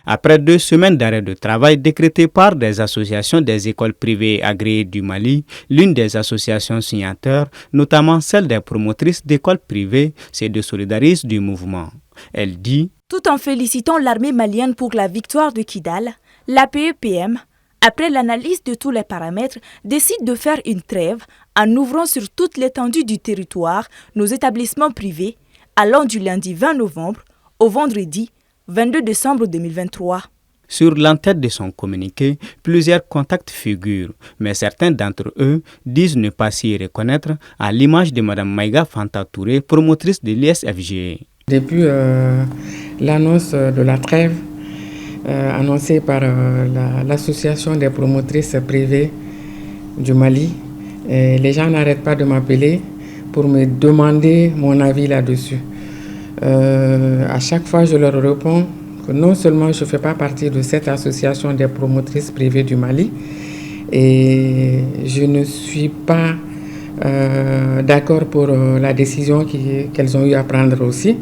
Après 2 semaines d'arrêt de travail décrétées par des associations des écoles privées agréées du Mali, l'une des associations signataires, notamment celle des promotrices d'écoles privées, se désolidarise du mouvement. Elle dit: tout en félicitant l'armée malienne pour la victoire de Kidal, l'APEPM, après l'analyse de tous les paramètres, décide de faire une trêve en ouvrant sur toute l'étendue du territoire nos établissements privés allant du lundi 20 novembre au vendredi 22 décembre 2023. Sur l'entête de son communiqué, plusieurs contacts figurent, mais certains d'entre eux disent ne pas s'y reconnaître, à l'image de Mme Maïga Fanta Touré, promotrice de l'ISFG. Depuis l'annonce de la trêve annoncée par l'association des promotrices privées du Mali, les gens n'arrêtent pas de m'appeler pour me demander mon avis là-dessus. À chaque fois, je leur réponds que non seulement je ne fais pas partie de cette association des promotrices privées du Mali, et je ne suis pas d'accord pour la décision qu'elles ont eu à prendre aussi,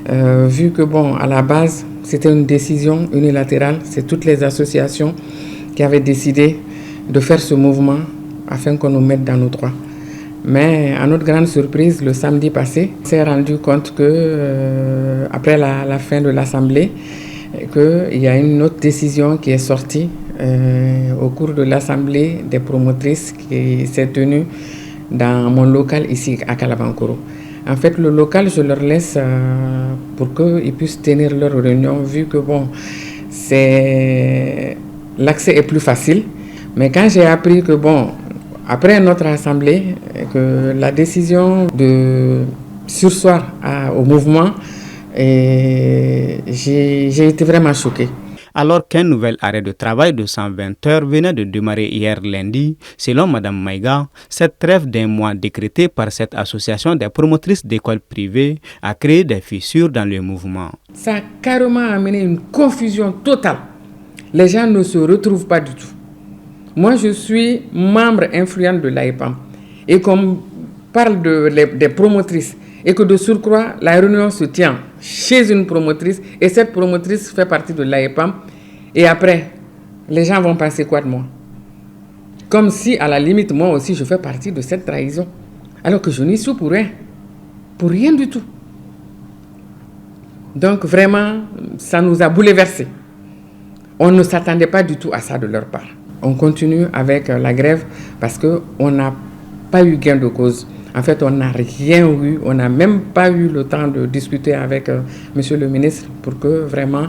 vu que à la base, c'était une décision unilatérale, c'est toutes les associations qui avaient décidé de faire ce mouvement afin qu'on nous mette dans nos droits. Mais à notre grande surprise, le samedi passé, on s'est rendu compte que après la fin de l'Assemblée, qu'il y a une autre décision qui est sortie au cours de l'Assemblée des promotrices qui s'est tenue dans mon local ici à Kalabankoro. En fait, le local, je leur laisse pour qu'ils puissent tenir leur réunion, vu que l'accès est plus facile. Mais quand j'ai appris que après notre assemblée, que la décision de surseoir au mouvement, j'ai été vraiment choquée. Alors qu'un nouvel arrêt de travail de 120 heures venait de démarrer hier lundi, selon Mme Maïga, cette trêve d'un mois décrétée par cette association des promotrices d'écoles privées a créé des fissures dans le mouvement. Ça a carrément amené une confusion totale. Les gens ne se retrouvent pas du tout. Moi, je suis membre influent de l'AEPAM et qu'on parle des promotrices et que de surcroît, la réunion se tient chez une promotrice et cette promotrice fait partie de l'AEPAM et après, les gens vont penser quoi de moi? Comme si, à la limite, moi aussi, je fais partie de cette trahison. Alors que je n'y suis pour rien du tout. Donc vraiment, ça nous a bouleversés. On ne s'attendait pas du tout à ça de leur part. On continue avec la grève parce qu'on n'a pas eu gain de cause. En fait, on n'a rien eu, on n'a même pas eu le temps de discuter avec Monsieur le ministre pour que vraiment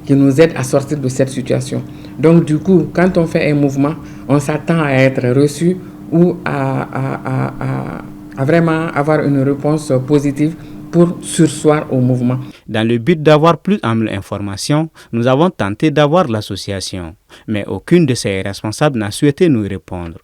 qu'il nous aide à sortir de cette situation. Donc du coup, quand on fait un mouvement, on s'attend à être reçu ou à vraiment avoir une réponse positive pour surseoir au mouvement. Dans le but d'avoir plus d'informations, nous avons tenté d'avoir l'association, mais aucune de ses responsables n'a souhaité nous répondre.